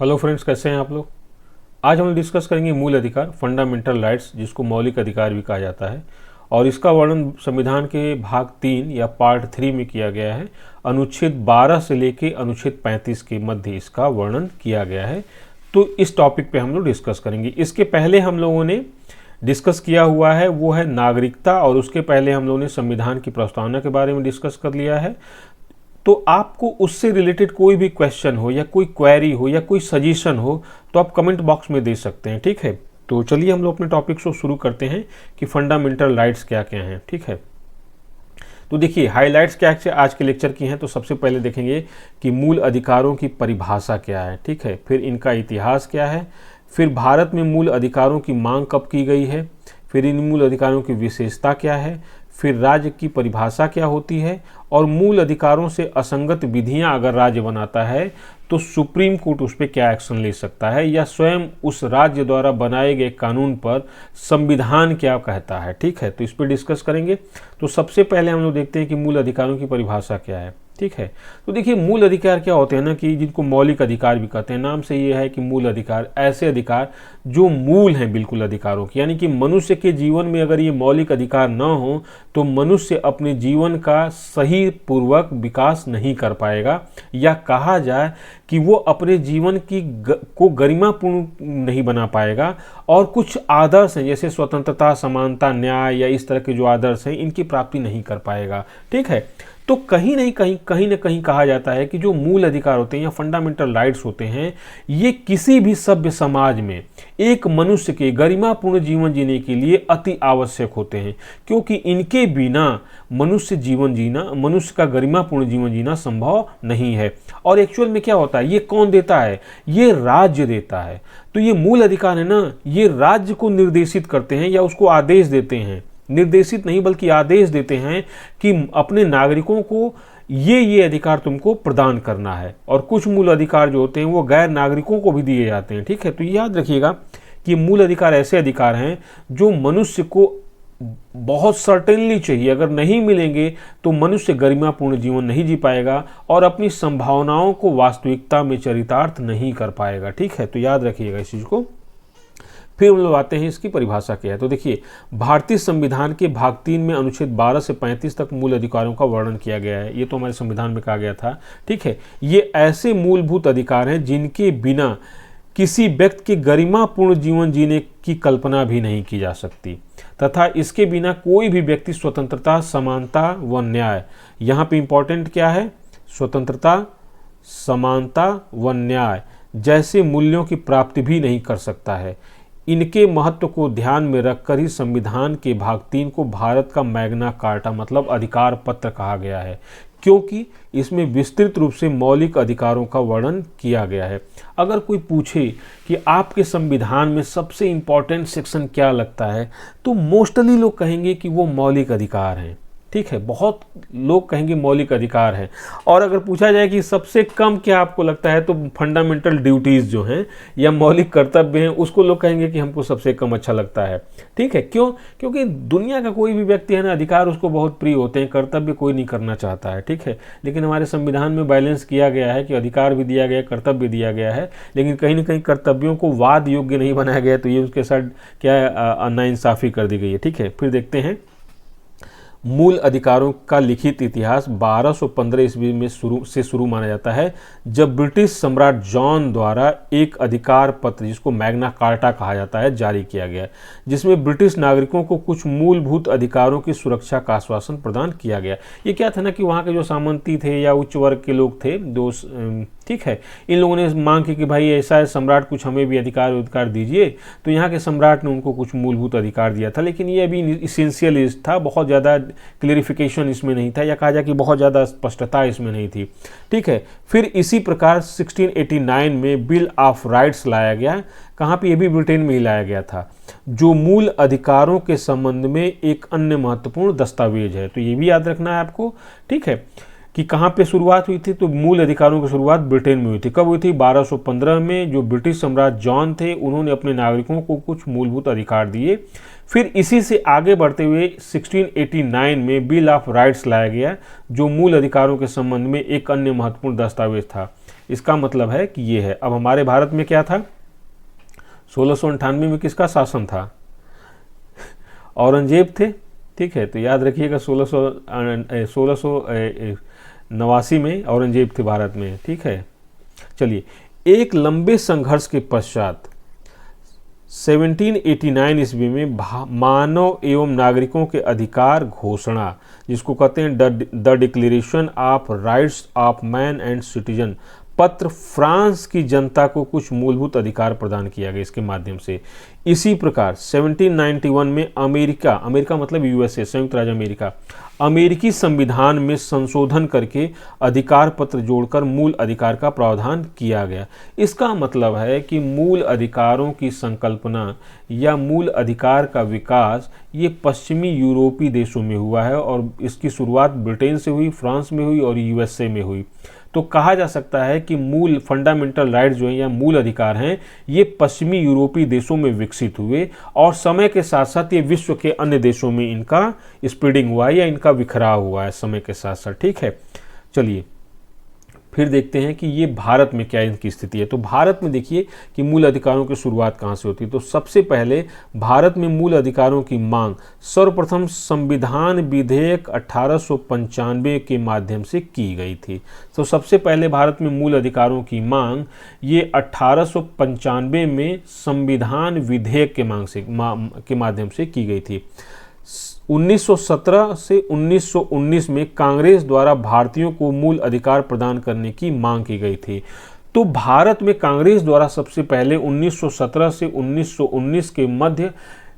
Hello friends, कैसे हैं आप लोग। आज हम डिस्कस करेंगे मूल अधिकार, फंडामेंटल राइट्स, जिसको मौलिक अधिकार भी कहा जाता है। और इसका वर्णन संविधान के भाग 3 या पार्ट 3 में किया गया है। अनुच्छेद 12 से लेके अनुच्छेद 35 के मध्य इसका वर्णन किया गया है। तो इस टॉपिक पे हम लोग डिस्कस करेंगे। इसके पहले हम लोगों ने डिस्कस किया हुआ है वो है नागरिकता, और उसके पहले हम लोगों ने संविधान की प्रस्तावना के बारे में डिस्कस कर लिया है। तो आपको उससे रिलेटेड कोई भी क्वेश्चन हो या कोई क्वेरी हो या कोई सजेशन हो तो आप कमेंट बॉक्स में दे सकते हैं, ठीक है। तो चलिए हम लोग अपने टॉपिक को शुरू करते हैं कि फंडामेंटल राइट्स क्या क्या हैं, ठीक है। तो देखिए, हाइलाइट्स क्या आज के लेक्चर की हैं। तो सबसे पहले देखेंगे कि मूल अधिकारों की परिभाषा क्या है, ठीक है। फिर इनका इतिहास क्या है, फिर भारत में मूल अधिकारों की मांग कब की गई है, फिर इन मूल अधिकारों की विशेषता क्या है, फिर राज्य की परिभाषा क्या होती है, और मूल अधिकारों से असंगत विधियां अगर राज्य बनाता है तो सुप्रीम कोर्ट उस पर क्या एक्शन ले सकता है, या स्वयं उस राज्य द्वारा बनाए गए कानून पर संविधान क्या कहता है, ठीक है। तो इस पर डिस्कस करेंगे। तो सबसे पहले हम लोग देखते हैं कि मूल अधिकारों की परिभाषा क्या है, ठीक है। तो देखिए, मूल अधिकार क्या होते हैं ना, कि जिनको मौलिक अधिकार भी कहते हैं। नाम से ये है कि मूल अधिकार ऐसे अधिकार जो मूल हैं बिल्कुल अधिकारों की, यानी कि मनुष्य के जीवन में अगर ये मौलिक अधिकार न हो तो मनुष्य अपने जीवन का सही पूर्वक विकास नहीं कर पाएगा, या कहा जाए कि वो अपने जीवन की को गरिमापूर्ण नहीं बना पाएगा। और कुछ आदर्श हैं जैसे स्वतंत्रता, समानता, न्याय, या इस तरह के जो आदर्श हैं इनकी प्राप्ति नहीं कर पाएगा, ठीक है। तो कहीं न कहीं कहा जाता है कि जो मूल अधिकार होते हैं या फंडामेंटल राइट्स होते हैं, ये किसी भी सभ्य समाज में एक मनुष्य के गरिमापूर्ण जीवन जीने के लिए अति आवश्यक होते हैं, क्योंकि इनके बिना मनुष्य का गरिमापूर्ण जीवन जीना संभव नहीं है। और एक्चुअल में क्या होता है, ये कौन देता है, ये राज्य देता है। तो ये मूल अधिकार है ना, ये राज्य को निर्देशित करते हैं या उसको आदेश देते हैं, निर्देशित नहीं बल्कि आदेश देते हैं कि अपने नागरिकों को ये अधिकार तुमको प्रदान करना है। और कुछ मूल अधिकार जो होते हैं वो गैर नागरिकों को भी दिए जाते हैं, ठीक है। तो याद रखिएगा कि मूल अधिकार ऐसे अधिकार हैं जो मनुष्य को बहुत सर्टेनली चाहिए। अगर नहीं मिलेंगे तो मनुष्य गरिमापूर्ण जीवन नहीं जी पाएगा और अपनी संभावनाओं को वास्तविकता में चरितार्थ नहीं कर पाएगा, ठीक है। तो याद रखिएगा इस चीज को। फिर हम लोग आते हैं इसकी परिभाषा क्या है। तो देखिए, भारतीय संविधान के भाग 3 में अनुच्छेद 12 से 35 तक मूल अधिकारों का वर्णन किया गया है। ये तो हमारे संविधान में कहा गया था, ठीक है। ये ऐसे मूलभूत अधिकार हैं जिनके बिना किसी व्यक्ति के गरिमापूर्ण जीवन जीने की कल्पना भी नहीं की जा सकती, तथा इसके बिना कोई भी व्यक्ति स्वतंत्रता, समानता व न्याय, यहाँ पे इंपॉर्टेंट क्या है, स्वतंत्रता, समानता व न्याय जैसे मूल्यों की प्राप्ति भी नहीं कर सकता है। इनके महत्व को ध्यान में रखकर ही संविधान के भाग 3 को भारत का मैग्ना कार्टा मतलब अधिकार पत्र कहा गया है, क्योंकि इसमें विस्तृत रूप से मौलिक अधिकारों का वर्णन किया गया है। अगर कोई पूछे कि आपके संविधान में सबसे इंपॉर्टेंट सेक्शन क्या लगता है, तो मोस्टली लोग कहेंगे कि वो मौलिक अधिकार हैं, ठीक है। बहुत लोग कहेंगे मौलिक अधिकार है। और अगर पूछा जाए कि सबसे कम क्या आपको लगता है, तो फंडामेंटल ड्यूटीज जो हैं या मौलिक कर्तव्य हैं, उसको लोग कहेंगे कि हमको सबसे कम अच्छा लगता है, ठीक है। क्यों? क्योंकि दुनिया का कोई भी व्यक्ति है ना, अधिकार उसको बहुत प्रिय होते हैं, कर्तव्य कोई नहीं करना चाहता है, ठीक है। लेकिन हमारे संविधान में बैलेंस किया गया है कि अधिकार भी दिया गया है, कर्तव्य दिया गया है, लेकिन कहीं ना कहीं कर्तव्यों को वाद योग्य नहीं बनाया गया, तो ये उसके साथ क्या नाइंसाफ़ी कर दी गई है, ठीक है। फिर देखते हैं मूल अधिकारों का लिखित इतिहास 1215 ईस्वी में शुरू माना जाता है, जब ब्रिटिश सम्राट जॉन द्वारा एक अधिकार पत्र, जिसको मैग्ना कार्टा कहा जाता है, जारी किया गया, जिसमें ब्रिटिश नागरिकों को कुछ मूलभूत अधिकारों की सुरक्षा का आश्वासन प्रदान किया गया। ये क्या था ना कि वहाँ के जो सामंती थे या उच्च वर्ग के लोग थे, ठीक है, इन लोगों ने मांग की कि भाई ऐसा है सम्राट, कुछ हमें भी अधिकार दीजिए। तो यहाँ के सम्राट ने उनको कुछ मूलभूत अधिकार दिया था, लेकिन ये अभी इसेंशियल था, बहुत ज़्यादा क्लियरिफिकेशन इसमें नहीं था, या कहा जाए कि बहुत ज़्यादा स्पष्टता इसमें नहीं थी, ठीक है। फिर इसी प्रकार 1689 में बिल ऑफ राइट्स लाया गया। कहाँ पे? ये भी ब्रिटेन में ही लाया गया था, जो मूल अधिकारों के संबंध में एक अन्य महत्वपूर्ण दस्तावेज है। तो ये भी याद रखना है आपको, ठीक है, कि कहाँ पे शुरुआत हुई थी। तो मूल अधिकारों की शुरुआत ब्रिटेन में हुई थी। कब हुई थी? 1215 में। जो ब्रिटिश सम्राट जॉन थे, उन्होंने अपने नागरिकों को कुछ मूलभूत अधिकार दिए। फिर इसी से आगे बढ़ते हुए 1689 में बिल ऑफ राइट्स लाया गया, जो मूल अधिकारों के संबंध में एक अन्य महत्वपूर्ण दस्तावेज था। इसका मतलब है कि ये है। अब हमारे भारत में क्या था, 1698 में किसका शासन था, औरंगजेब थे। ठीक है, तो याद रखिएगा 1689 में औरंगजेब थे भारत में। ठीक है, चलिए, एक लंबे संघर्ष के पश्चात 1789 ईस्वी में मानव एवं नागरिकों के अधिकार घोषणा, जिसको कहते हैं the declaration of rights of man and citizen पत्र, फ्रांस की जनता को कुछ मूलभूत अधिकार प्रदान किया गया इसके माध्यम से। इसी प्रकार 1791 में अमेरिका मतलब यूएसए, संयुक्त राज्य अमेरिका, अमेरिकी संविधान में संशोधन करके अधिकार पत्र जोड़कर मूल अधिकार का प्रावधान किया गया। इसका मतलब है कि मूल अधिकारों की संकल्पना या मूल अधिकार का विकास ये पश्चिमी यूरोपीय देशों में हुआ है और इसकी शुरुआत ब्रिटेन से हुई, फ्रांस में हुई और यूएसए में हुई। तो कहा जा सकता है कि मूल फंडामेंटल राइट्स जो हैं या मूल अधिकार हैं, ये पश्चिमी यूरोपीय देशों में विकसित हुए और समय के साथ साथ ये विश्व के अन्य देशों में इनका स्प्रेडिंग हुआ है या इनका बिखराव हुआ है समय के साथ साथ। ठीक है, चलिए फिर देखते हैं कि ये भारत में क्या इनकी स्थिति है। तो भारत में देखिए कि मूल अधिकारों की शुरुआत कहाँ से होती है। तो सबसे पहले भारत में मूल अधिकारों की मांग सर्वप्रथम संविधान विधेयक 1895 के माध्यम से की गई थी। तो सबसे पहले भारत में मूल अधिकारों की मांग ये 1895 में संविधान विधेयक के माध्यम से की गई थी। 1917 से 1919 में कांग्रेस द्वारा भारतीयों को मूल अधिकार प्रदान करने की मांग की गई थी। तो भारत में कांग्रेस द्वारा सबसे पहले 1917 से 1919 के मध्य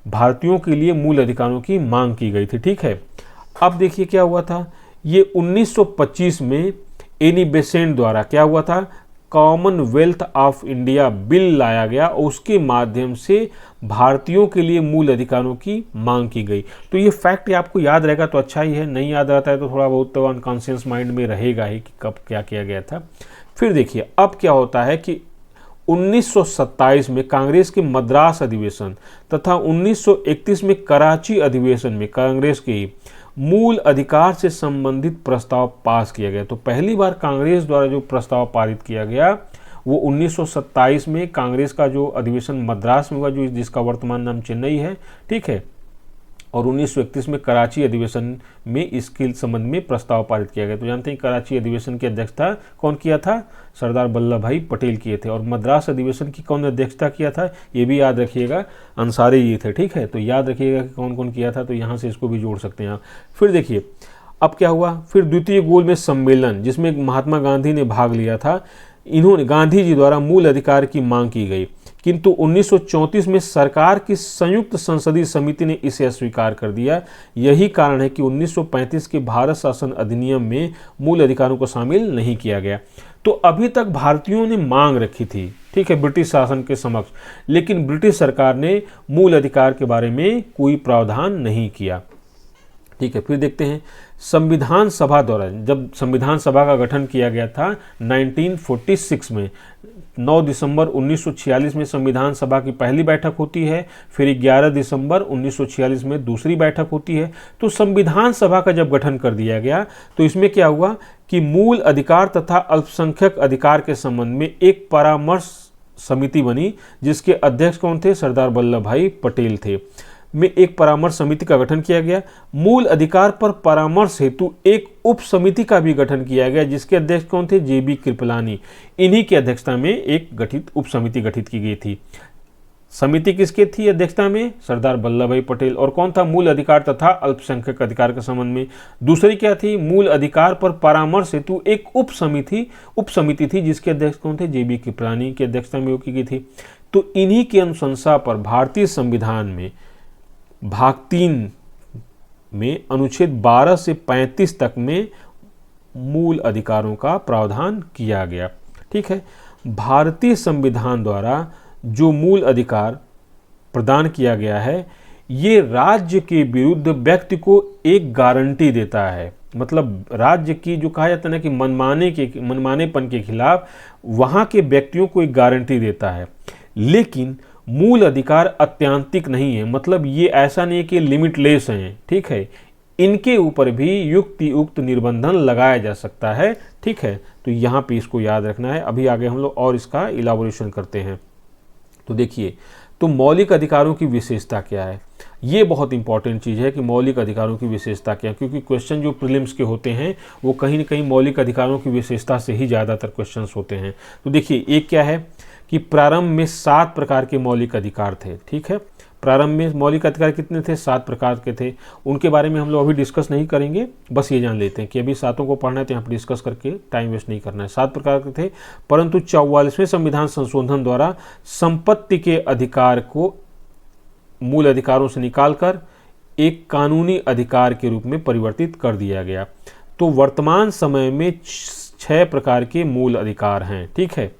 भारतीयों के लिए मूल अधिकारों की मांग की गई थी। ठीक है, अब देखिए क्या हुआ था, ये 1925 में एनी बेसेंट द्वारा क्या हुआ था, कॉमनवेल्थ ऑफ इंडिया बिल लाया गया और उसके माध्यम से भारतीयों के लिए मूल अधिकारों की मांग की गई। तो ये फैक्ट आपको याद रहेगा तो अच्छा ही है, नहीं याद रहता है तो थोड़ा बहुत तो अनकॉन्शियस माइंड में रहेगा ही कि कब क्या किया गया था। फिर देखिए अब क्या होता है कि 1927 में कांग्रेस के मद्रास अधिवेशन तथा 1931 में कराची अधिवेशन में कांग्रेस के मूल अधिकार से संबंधित प्रस्ताव पास किया गया। तो पहली बार कांग्रेस द्वारा जो प्रस्ताव पारित किया गया वो 1927 में कांग्रेस का जो अधिवेशन मद्रास में हुआ, जो जिसका वर्तमान नाम चेन्नई है। ठीक है, और 1931 में कराची अधिवेशन में इसके संबंध में प्रस्ताव पारित किया गया। तो जानते हैं कराची अधिवेशन की अध्यक्षता कौन किया था, सरदार वल्लभ भाई पटेल किए थे। और मद्रास अधिवेशन की कौन अध्यक्षता किया था, ये भी याद रखिएगा, अंसारी जी थे। ठीक है, तो याद रखिएगा कि कौन कौन किया था, तो यहाँ से इसको भी जोड़ सकते हैं आप। फिर देखिए अब क्या हुआ, फिर द्वितीय गोलमेज सम्मेलन जिसमें महात्मा गांधी ने भाग लिया था, इन्होंने गांधी जी द्वारा मूल अधिकार की मांग की गई, किंतु 1934 में सरकार की संयुक्त संसदीय समिति ने इसे अस्वीकार कर दिया। यही कारण है कि 1935 के भारत शासन अधिनियम में मूल अधिकारों को शामिल नहीं किया गया। तो अभी तक भारतीयों ने मांग रखी थी, ठीक है, ब्रिटिश शासन के समक्ष, लेकिन ब्रिटिश सरकार ने मूल अधिकार के बारे में कोई प्रावधान नहीं किया। ठीक है, फिर देखते हैं संविधान सभा द्वारा, जब संविधान सभा का गठन किया गया था 1946 में, 9 दिसंबर 1946 में संविधान सभा की पहली बैठक होती है, फिर 11 दिसंबर 1946 में दूसरी बैठक होती है। तो संविधान सभा का जब गठन कर दिया गया तो इसमें क्या हुआ कि मूल अधिकार तथा अल्पसंख्यक अधिकार के संबंध में एक परामर्श समिति बनी, जिसके अध्यक्ष कौन थे, सरदार वल्लभ भाई पटेल थे, में एक परामर्श समिति का गठन किया गया। मूल अधिकार पर परामर्श हेतु एक उप समिति का भी गठन किया गया, जिसके अध्यक्ष कौन थे, जेबी कृपलानी। इन्हीं की अध्यक्षता में एक उप समिति गठित की गई थी। समिति किसके थी अध्यक्षता में, सरदार वल्लभ भाई पटेल। और कौन था, मूल अधिकार तथा अल्पसंख्यक अधिकार के संबंध में। दूसरी क्या थी, मूल अधिकार पर परामर्श हेतु एक उप समिति थी, जिसके अध्यक्ष कौन थे, जेबी कृपलानी की अध्यक्षता में की गई थी। तो इन्हीं की अनुशंसा पर भारतीय संविधान में भाग 3 में अनुच्छेद 12 से 35 तक में मूल अधिकारों का प्रावधान किया गया। ठीक है, भारतीय संविधान द्वारा जो मूल अधिकार प्रदान किया गया है, ये राज्य के विरुद्ध व्यक्ति को एक गारंटी देता है। मतलब राज्य की जो कहा जाता है ना कि मनमानेपन के खिलाफ वहाँ के व्यक्तियों को एक गारंटी देता है। लेकिन मूल अधिकार अत्यांतिक नहीं है, मतलब ये ऐसा नहीं है कि लिमिटलेस हैं। ठीक है, इनके ऊपर भी युक्त निर्बंधन लगाया जा सकता है। ठीक है, तो यहाँ पे इसको याद रखना है। अभी आगे हम लोग और इसका इलाबोरेशन करते हैं। तो देखिए, तो मौलिक अधिकारों की विशेषता क्या है, ये बहुत इंपॉर्टेंट चीज़ है कि मौलिक अधिकारों की विशेषता क्या है, क्योंकि क्वेश्चन जो प्रीलिम्स के होते हैं वो कहीं ना कहीं मौलिक अधिकारों की विशेषता से ही ज़्यादातर क्वेश्चंस होते हैं। तो देखिए, एक क्या है कि प्रारंभ में 7 प्रकार के मौलिक अधिकार थे। ठीक है, प्रारंभ में मौलिक अधिकार कितने थे, 7 प्रकार के थे। उनके बारे में हम लोग अभी डिस्कस नहीं करेंगे, बस ये जान लेते हैं कि अभी 7 को पढ़ना है तो यहाँ पर डिस्कस करके टाइम वेस्ट नहीं करना है। 7 प्रकार के थे, परंतु 44वें संविधान संशोधन द्वारा संपत्ति के अधिकार को मूल अधिकारों से निकालकर एक कानूनी अधिकार के रूप में परिवर्तित कर दिया गया। तो वर्तमान समय में 6 प्रकार के मूल अधिकार हैं। ठीक है,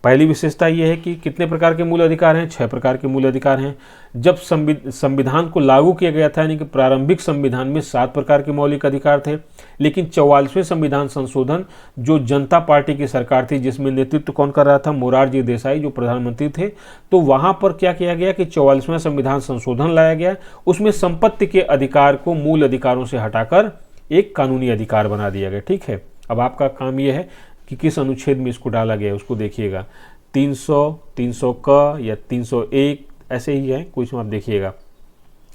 पहली विशेषता यह है कि कितने प्रकार के मूल अधिकार हैं, 6 प्रकार के मूल अधिकार हैं। जब संविधान को लागू किया गया था, यानी कि प्रारंभिक संविधान में 7 प्रकार के मौलिक अधिकार थे, लेकिन 44वें संविधान संशोधन जो जनता पार्टी की सरकार थी, जिसमें नेतृत्व कौन कर रहा था, मोरारजी देसाई जो प्रधानमंत्री थे, तो वहां पर क्या किया गया कि 44वां संविधान संशोधन लाया गया। उसमें संपत्ति के अधिकार को मूल अधिकारों से हटाकर एक कानूनी अधिकार बना दिया गया। ठीक है, अब आपका काम यह है कि किस अनुच्छेद में इसको डाला गया है उसको देखिएगा। 300, 300 क या 301 ऐसे ही है, कुछ आप देखिएगा।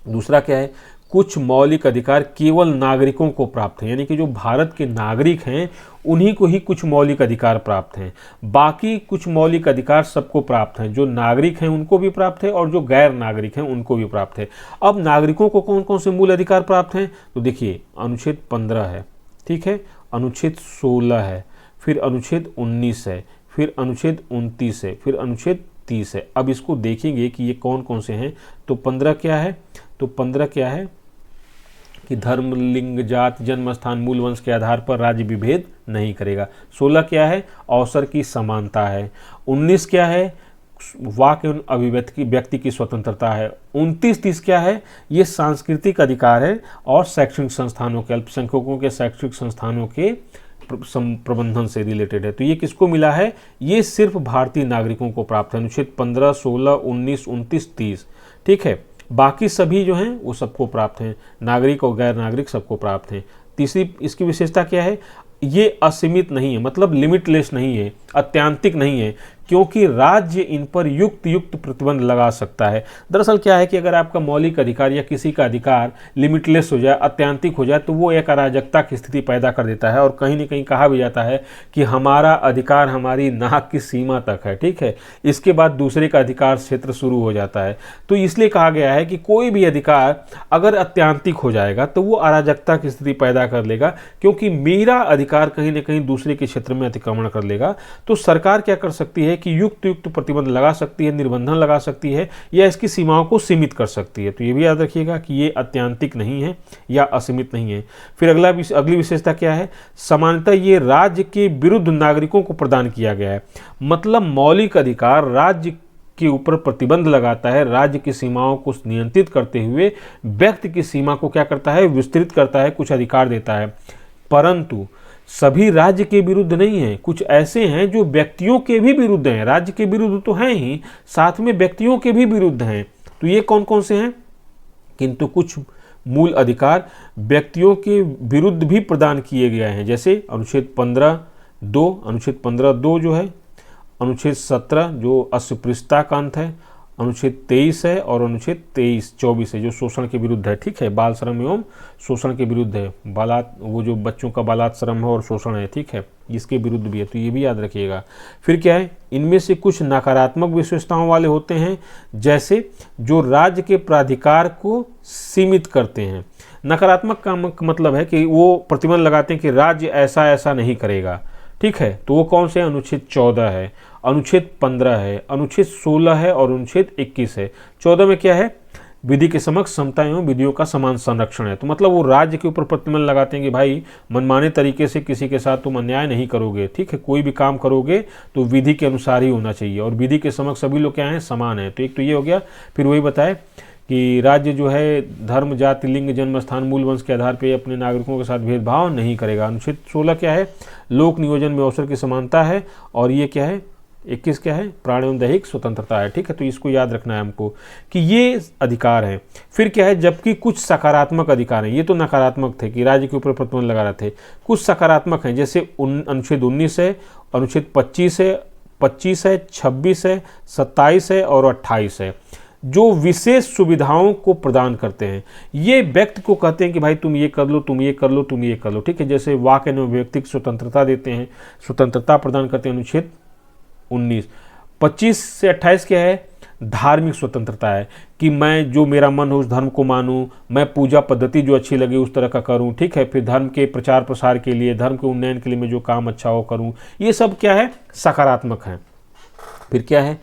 दूसरा क्या है, कुछ मौलिक अधिकार केवल नागरिकों को प्राप्त हैं, यानी कि जो भारत के नागरिक हैं उन्हीं को ही कुछ मौलिक अधिकार प्राप्त हैं। बाकी कुछ मौलिक अधिकार सबको प्राप्त हैं, जो नागरिक हैं उनको भी प्राप्त है और जो गैर नागरिक हैं उनको भी प्राप्त है। अब नागरिकों को कौन कौन से मूल अधिकार प्राप्त हैं, तो देखिए अनुच्छेद 15 है, ठीक है, अनुच्छेद 16 है, फिर अनुच्छेद 19 है, फिर अनुच्छेद 29 है, फिर अनुच्छेद 30 है। अब इसको देखेंगे कि ये कौन कौन से हैं। तो 15 क्या है, तो 15 क्या है कि धर्म, लिंग, जात, जन्म स्थान, मूल वंश के आधार पर राज्य विभेद नहीं करेगा। 16 क्या है, अवसर की समानता है। 19 क्या है, वाक एवं अभिव्यक्ति व्यक्ति की स्वतंत्रता है। 29-30 क्या है, ये सांस्कृतिक अधिकार है और शैक्षणिक संस्थानों के, अल्पसंख्यकों के शैक्षणिक संस्थानों के प्रबंधन से रिलेटेड है। तो ये किसको मिला है, ये सिर्फ भारतीय नागरिकों को प्राप्त है। अनुच्छेद 15, 16, 19, 29, 30। ठीक है, बाकी सभी जो हैं वो सबको प्राप्त हैं, नागरिक और गैर नागरिक सबको प्राप्त हैं। तीसरी इसकी विशेषता क्या है, ये असीमित नहीं है, मतलब लिमिटलेस नहीं है, अत्यांतिक नहीं है, क्योंकि राज्य इन पर युक्त प्रतिबंध लगा सकता है। दरअसल क्या है कि अगर आपका मौलिक अधिकार या किसी का अधिकार लिमिटलेस हो जाए, अत्यांतिक हो जाए, तो वो एक अराजकता की स्थिति पैदा कर देता है। और कहीं न कहीं कहा भी जाता है कि हमारा अधिकार हमारी नाक की सीमा तक है। ठीक है, इसके बाद दूसरे का अधिकार क्षेत्र शुरू हो जाता है। तो इसलिए कहा गया है कि कोई भी अधिकार अगर अत्यांतिक हो जाएगा तो वो अराजकता की स्थिति पैदा कर लेगा, क्योंकि मेरा अधिकार कहीं न कहीं दूसरे के क्षेत्र में अतिक्रमण कर लेगा। तो सरकार क्या कर सकती है कि युक्त प्रतिबंध लगा सकती है, निर्बंधन लगा सकती है, या इसकी सीमाओं को सीमित कर सकती है। तो ये भी याद रखिएगा कि ये अत्यांतिक नहीं है या असीमित नहीं है। फिर अगली विशेषता क्या है, समानता ये राज्य के विरुद्ध नागरिकों को प्रदान किया गया है। मतलब मौलिक अधिकार राज्य के ऊपर प्रतिबंध लगाता है, राज्य की सीमाओं को नियंत्रित करते हुए व्यक्ति की सीमा को क्या करता है, विस्तृत करता है, कुछ अधिकार देता है। परंतु सभी राज्य के विरुद्ध नहीं है, कुछ ऐसे हैं जो व्यक्तियों के भी विरुद्ध हैं। राज्य के विरुद्ध तो हैं ही, साथ में व्यक्तियों के भी विरुद्ध हैं। तो ये कौन कौन से हैं, किंतु कुछ मूल अधिकार व्यक्तियों के विरुद्ध भी प्रदान किए गए हैं, जैसे अनुच्छेद 15(2), अनुच्छेद 15(2) जो है, अनुच्छेद 17 जो अस्पृश्यता का अंत है, अनुच्छेद 23 है, और अनुच्छेद 24 है जो शोषण के विरुद्ध है। ठीक है, बाल श्रम एवं शोषण के विरुद्ध है, वो जो बच्चों का बालात श्रम है और शोषण है। ठीक है, इसके विरुद्ध भी है, तो ये भी याद रखिएगा। फिर क्या है, इनमें से कुछ नकारात्मक विशेषताओं वाले होते हैं, जैसे जो राज्य के प्राधिकार को सीमित करते हैं। नकारात्मक का मतलब है कि वो प्रतिबंध लगाते हैं कि राज्य ऐसा ऐसा नहीं करेगा। ठीक है, तो वो कौन से हैं, अनुच्छेद 14 है, अनुच्छेद 15 है, अनुच्छेद 16 है और अनुच्छेद 21 है। 14 में क्या है, विधि के समक्ष समता एवं विधियों का समान संरक्षण है। तो मतलब वो राज्य के ऊपर प्रतिबंध लगाते हैं कि भाई मनमाने तरीके से किसी के साथ तुम अन्याय नहीं करोगे। ठीक है, कोई भी काम करोगे तो विधि के अनुसार ही होना चाहिए, और विधि के समक्ष सभी लोग क्या हैं, समान है। तो एक तो ये हो गया। फिर वही बताए कि राज्य जो है धर्म, जाति, लिंग, जन्म स्थान, मूल वंश के आधार पर अपने नागरिकों के साथ भेदभाव नहीं करेगा। अनुच्छेद 16 क्या है, लोक नियोजन में अवसर की समानता है, और ये क्या है, 21 क्या है, प्राण एवं दैहिक स्वतंत्रता है। ठीक है, तो इसको याद रखना है हमको कि ये अधिकार है। फिर क्या है, जबकि कुछ सकारात्मक अधिकार हैं, ये तो नकारात्मक थे कि राज्य के ऊपर प्रतिबंध लगा रहे थे, कुछ सकारात्मक हैं जैसे अनुच्छेद 19 है, अनुच्छेद 25 है, 26 है, 27 है और 28 है, जो विशेष सुविधाओं को प्रदान करते हैं। ये व्यक्ति को कहते हैं कि भाई तुम ये कर लो, तुम ये कर लो, तुम ये कर लो। ठीक है, जैसे वाक एवं व्यक्तिक स्वतंत्रता देते हैं, स्वतंत्रता प्रदान करते हैं अनुच्छेद 19। 25 से 28 क्या है, धार्मिक स्वतंत्रता है कि मैं जो मेरा मन हो उस धर्म को मानूं, मैं पूजा पद्धति जो अच्छी लगे उस तरह का करूं। ठीक है, फिर धर्म के प्रचार प्रसार के लिए, धर्म के उन्नयन के लिए मैं जो काम अच्छा हो करूं। ये सब क्या है, सकारात्मक है। फिर क्या है,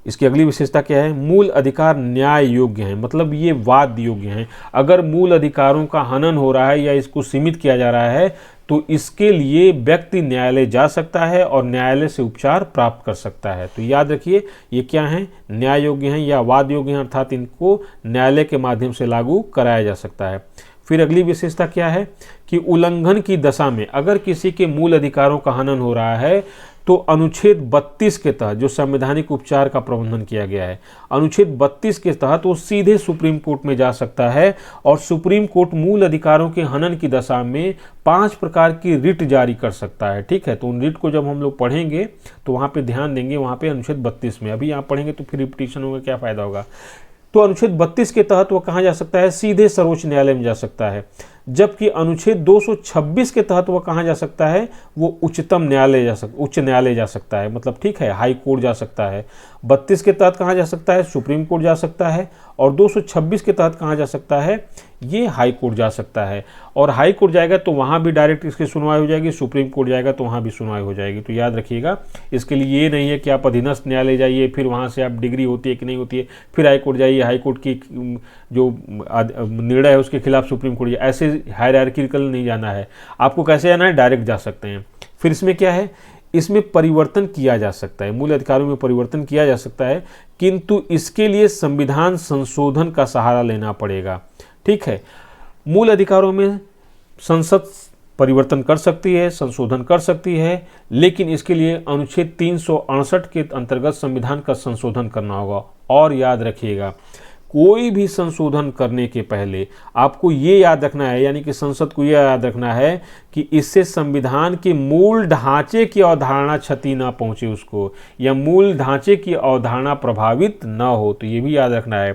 इसकी अगली विशेषता क्या है, मूल अधिकार न्याय योग्य हैं, मतलब ये वाद योग्य हैं। अगर मूल अधिकारों का हनन हो रहा है या इसको सीमित किया जा रहा है तो इसके लिए व्यक्ति न्यायालय जा सकता है और न्यायालय से उपचार प्राप्त कर सकता है। तो याद रखिए ये क्या हैं, न्याय योग्य हैं या वाद योग्य हैं, अर्थात इनको न्यायालय के माध्यम से लागू कराया जा सकता है। फिर अगली विशेषता क्या है कि उल्लंघन की दशा में अगर किसी के मूल अधिकारों का हनन हो रहा है तो अनुच्छेद 32 के तहत जो संवैधानिक उपचार का प्रबंधन किया गया है, अनुच्छेद 32 के तहत वो सीधे सुप्रीम कोर्ट में जा सकता है और सुप्रीम कोर्ट मूल अधिकारों के हनन की दशा में 5 प्रकार की रिट जारी कर सकता है। ठीक है, तो उन रिट को जब हम लोग पढ़ेंगे तो वहाँ पे ध्यान देंगे, वहाँ पे अनुच्छेद 32 में, अभी यहाँ पढ़ेंगे तो फिर रिपीटिशन होगा, क्या फायदा होगा। तो अनुच्छेद 32 के तहत वो कहाँ जा सकता है, सीधे सर्वोच्च न्यायालय में जा सकता है। जबकि अनुच्छेद 226 के तहत वह कहाँ जा सकता है, वो उच्चतम न्यायालय उच्च न्यायालय जा सकता है, मतलब ठीक है हाई कोर्ट जा सकता है। 32 के तहत कहाँ जा सकता है, सुप्रीम कोर्ट जा सकता है। और 226 के तहत कहाँ जा सकता है, ये हाई कोर्ट जा सकता है। और हाई कोर्ट जाएगा तो वहाँ भी डायरेक्ट इसकी सुनवाई हो जाएगी, सुप्रीम कोर्ट जाएगा तो वहाँ भी सुनवाई हो जाएगी। तो याद रखिएगा, इसके लिए ये नहीं है कि आप अधीनस्थ न्यायालय जाइए, फिर वहाँ से आप डिग्री होती है कि नहीं होती है, फिर हाई कोर्ट जाइए, हाई कोर्ट की जो निर्णय है उसके खिलाफ सुप्रीम कोर्ट, ऐसे हायरार्किकल नहीं जाना है। आपको कैसे जाना है, डायरेक्ट जा सकते हैं। फिर इसमें क्या है, इसमें परिवर्तन किया जा सकता है, मूल अधिकारों में परिवर्तन किया जा सकता है, किंतु इसके लिए संविधान संशोधन का सहारा लेना पड़ेगा। ठीक है, मूल अधिकारों में संसद परिवर्तन कर सकती है, संशोधन कर सकती है, लेकिन इसके लिए अनुच्छेद 368 के अंतर्गत संविधान का संशोधन करना होगा। और याद रखिएगा, कोई भी संशोधन करने के पहले आपको ये याद रखना है, यानी कि संसद को यह याद रखना है कि इससे संविधान के मूल ढांचे की अवधारणा क्षति ना पहुंचे उसको, या मूल ढांचे की अवधारणा प्रभावित ना हो, तो ये भी याद रखना है।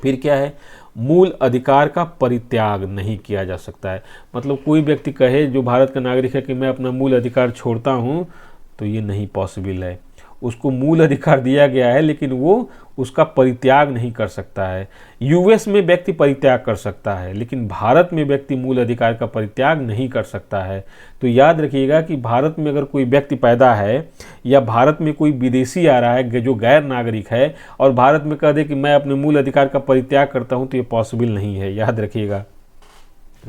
फिर क्या है, मूल अधिकार का परित्याग नहीं किया जा सकता है। मतलब कोई व्यक्ति कहे जो भारत का नागरिक है कि मैं अपना मूल अधिकार छोड़ता हूँ, तो ये नहीं पॉसिबल है। उसको मूल अधिकार दिया गया है लेकिन वो उसका परित्याग नहीं कर सकता है। यूएस में व्यक्ति परित्याग कर सकता है, लेकिन भारत में व्यक्ति मूल अधिकार का परित्याग नहीं कर सकता है। तो याद रखिएगा कि भारत में अगर कोई व्यक्ति पैदा है या भारत में कोई विदेशी आ रहा है जो गैर नागरिक है और भारत में कह दे कि मैं अपने मूल अधिकार का परित्याग करता हूँ, तो ये पॉसिबल नहीं है, याद रखिएगा।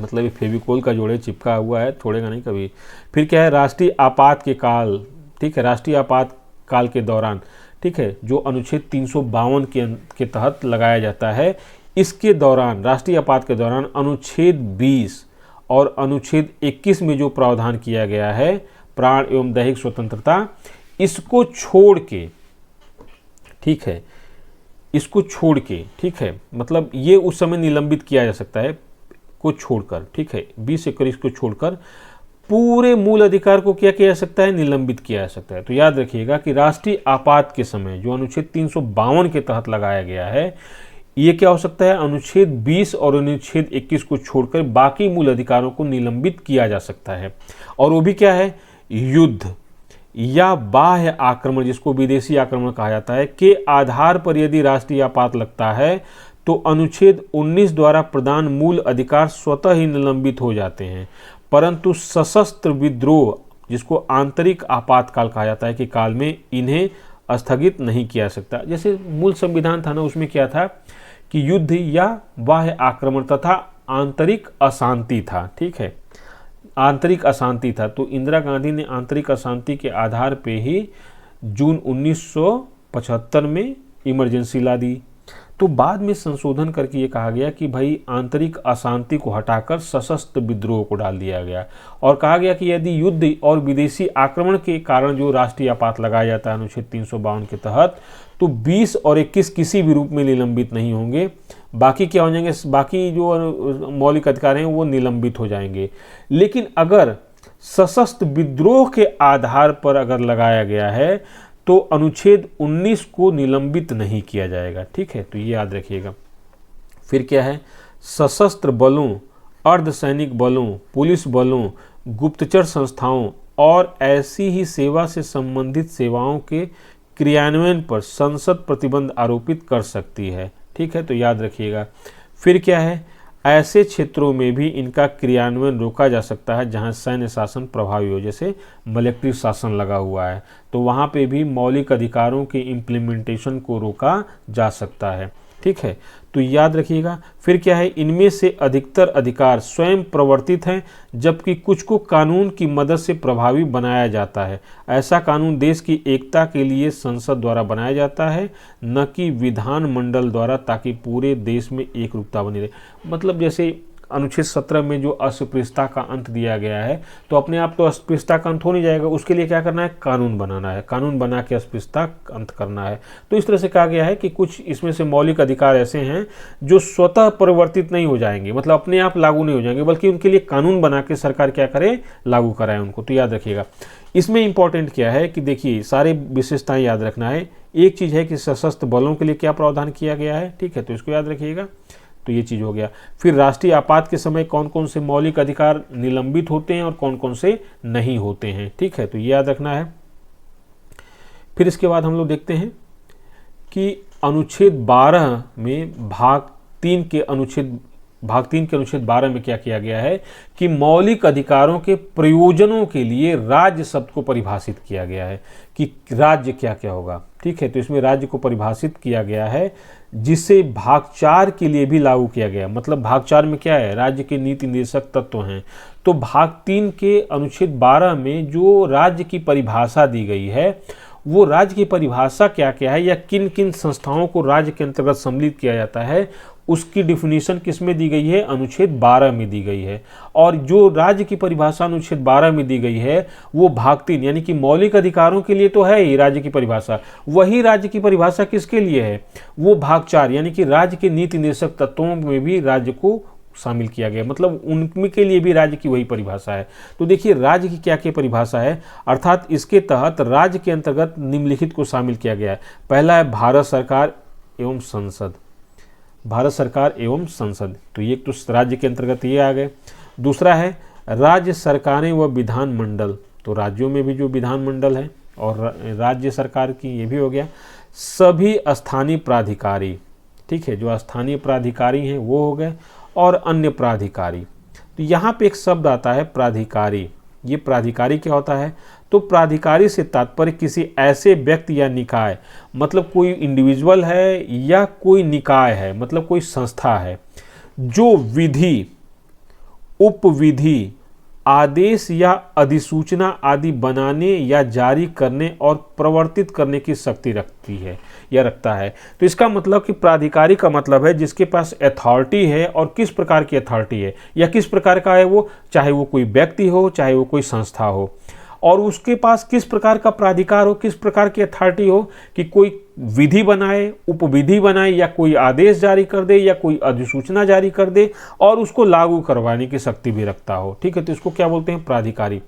मतलब ये फेविकोल का जोड़े चिपका हुआ है, छोड़ेगा नहीं कभी। फिर क्या है, राष्ट्रीय आपात के काल, ठीक है, राष्ट्रीय आपात काल के दौरान, ठीक है, जो अनुच्छेद 352 के तहत लगाया जाता है, इसके दौरान, राष्ट्रीय आपात के दौरान अनुच्छेद 20 और अनुच्छेद 21 में जो प्रावधान किया गया है प्राण एवं दैहिक स्वतंत्रता, इसको छोड़ के, ठीक है, इसको छोड़ के, ठीक है, मतलब ये उस समय निलंबित किया जा सकता है को छोड़कर, ठीक है, 20 से 21 को छोड़कर पूरे मूल अधिकार को क्या किया जा सकता है, निलंबित किया जा सकता है। तो याद रखिएगा कि राष्ट्रीय आपात के समय जो अनुच्छेद 352 के तहत लगाया गया है, ये क्या हो सकता है, अनुच्छेद 20 और अनुच्छेद 21 को छोड़कर बाकी मूल अधिकारों को निलंबित किया जा सकता है। और वो भी क्या है, युद्ध या बाह्य आक्रमण, जिसको विदेशी आक्रमण कहा जाता है, के आधार पर यदि राष्ट्रीय आपात लगता है तो अनुच्छेद 19 द्वारा प्रदान मूल अधिकार स्वतः ही निलंबित हो जाते हैं। परंतु सशस्त्र विद्रोह, जिसको आंतरिक आपातकाल कहा जाता है, कि काल में इन्हें स्थगित नहीं किया जा सकता। जैसे मूल संविधान था ना, उसमें क्या था कि युद्ध या बाह्य आक्रमण तथा आंतरिक अशांति था, ठीक है, आंतरिक अशांति था। तो इंदिरा गांधी ने आंतरिक अशांति के आधार पे ही जून 1975 में इमरजेंसी ला दी। तो बाद में संशोधन करके ये कहा गया कि भाई आंतरिक अशांति को हटाकर सशस्त्र विद्रोह को डाल दिया गया और कहा गया कि यदि युद्ध और विदेशी आक्रमण के कारण जो राष्ट्रीय आपात लगाया जाता है अनुच्छेद 352 के तहत, तो 20 और 21 किसी भी रूप में निलंबित नहीं होंगे। बाकी क्या हो जाएंगे, बाकी जो मौलिक अधिकार हैं वो निलंबित हो जाएंगे। लेकिन अगर सशस्त्र विद्रोह के आधार पर अगर लगाया गया है तो अनुच्छेद 19 को निलंबित नहीं किया जाएगा। ठीक है, तो ये याद रखिएगा। फिर क्या है, सशस्त्र बलों, अर्धसैनिक बलों, पुलिस बलों, गुप्तचर संस्थाओं और ऐसी ही सेवा से संबंधित सेवाओं के क्रियान्वयन पर संसद प्रतिबंध आरोपित कर सकती है। ठीक है, तो याद रखिएगा। फिर क्या है, ऐसे क्षेत्रों में भी इनका क्रियान्वयन रोका जा सकता है जहां सैन्य शासन प्रभावी हो, जैसे मलेक्ट्री शासन लगा हुआ है तो वहां पे भी मौलिक अधिकारों के इम्प्लीमेंटेशन को रोका जा सकता है। ठीक है, तो याद रखिएगा। फिर क्या है, इनमें से अधिकतर अधिकार स्वयं प्रवर्तित हैं जबकि कुछ को कानून की मदद से प्रभावी बनाया जाता है। ऐसा कानून देश की एकता के लिए संसद द्वारा बनाया जाता है, न कि विधान मंडल द्वारा, ताकि पूरे देश में एकरूपता बनी रहे। मतलब जैसे अनुच्छेद 17 में जो अस्पृश्यता का अंत दिया गया है, तो अपने आप तो अस्पृश्यता का अंत हो नहीं जाएगा, उसके लिए क्या करना है, कानून बनाना है, कानून बना के अस्पृश्यता का अंत करना है। तो इस तरह से कहा गया है कि कुछ इसमें से मौलिक अधिकार ऐसे हैं जो स्वतः परिवर्तित नहीं हो जाएंगे, मतलब अपने आप लागू नहीं हो जाएंगे, बल्कि उनके लिए कानून बना के सरकार क्या करे, लागू कराए उनको। तो याद रखिएगा। इसमें इंपॉर्टेंट क्या है कि देखिए सारे विशेषताएं याद रखना है। एक चीज़ है कि सशस्त्र बलों के लिए क्या प्रावधान किया गया है। ठीक है, तो इसको याद रखिएगा। तो ये चीज़ हो गया। फिर राष्ट्रीय आपात के समय कौन कौन से मौलिक अधिकार निलंबित होते हैं और कौन कौन से नहीं होते हैं। ठीक है, तो ये याद रखना है। फिर इसके बाद हम लोग देखते हैं कि अनुच्छेद 12 में भाग 3 के अनुच्छेद 12 में क्या किया गया है कि मौलिक अधिकारों के प्रयोजनों के लिए राज्य शब्द को परिभाषित किया गया है कि राज्य क्या क्या होगा। ठीक है, तो इसमें राज्य को परिभाषित किया गया है जिसे भाग 4 के लिए भी लागू किया गया। मतलब भाग 4 में क्या है, राज्य के नीति निर्देशक तत्व हैं। तो भाग 3 के अनुच्छेद 12 में जो राज्य की परिभाषा दी गई है, वो राज्य की परिभाषा क्या क्या है या किन किन संस्थाओं को राज्य के अंतर्गत सम्मिलित किया जाता है, उसकी डिफिनीशन किस में दी गई है, अनुच्छेद 12 में दी गई है। और जो राज्य की परिभाषा अनुच्छेद 12 में दी गई है वो भाग 3 यानी कि मौलिक अधिकारों के लिए तो है ही राज्य की परिभाषा, वही राज्य की परिभाषा किसके लिए है, वो भाग 4 यानी कि राज्य के नीति निर्देशक तत्वों में भी राज्य को शामिल किया गया, मतलब उनके लिए भी राज्य की वही परिभाषा है। तो देखिए राज्य की क्या क्या परिभाषा है, अर्थात इसके तहत राज्य के अंतर्गत निम्नलिखित को शामिल किया गया है। पहला है भारत सरकार एवं संसद, भारत सरकार एवं संसद, तो ये तो राज्य के अंतर्गत ये आ गए। दूसरा है राज्य सरकारें व विधान मंडल, तो राज्यों में भी जो विधान मंडल है और राज्य सरकार की ये भी हो गया। सभी स्थानीय प्राधिकारी, ठीक है, जो स्थानीय प्राधिकारी हैं वो हो गए, और अन्य प्राधिकारी। तो यहाँ पे एक शब्द आता है प्राधिकारी। ये प्राधिकारी क्या होता है, तो प्राधिकारी से तात्पर्य किसी ऐसे व्यक्ति या निकाय, मतलब कोई इंडिविजुअल है या कोई निकाय है, मतलब कोई संस्था है, जो विधि, उपविधि, आदेश या अधिसूचना आदि बनाने या जारी करने और प्रवर्तित करने की शक्ति रखती है या रखता है। तो इसका मतलब कि प्राधिकारी का मतलब है जिसके पास अथॉरिटी है, और किस प्रकार की अथॉरिटी है या किस प्रकार का है वो, चाहे वो कोई व्यक्ति हो चाहे वो कोई संस्था हो, और उसके पास किस प्रकार का प्राधिकार हो, किस प्रकार की अथॉरिटी हो कि कोई विधि बनाए, उपविधि बनाए, या कोई आदेश जारी कर दे या कोई अधिसूचना जारी कर दे, और उसको लागू करवाने की शक्ति भी रखता हो। ठीक है, तो इसको क्या बोलते हैं, प्राधिकारी।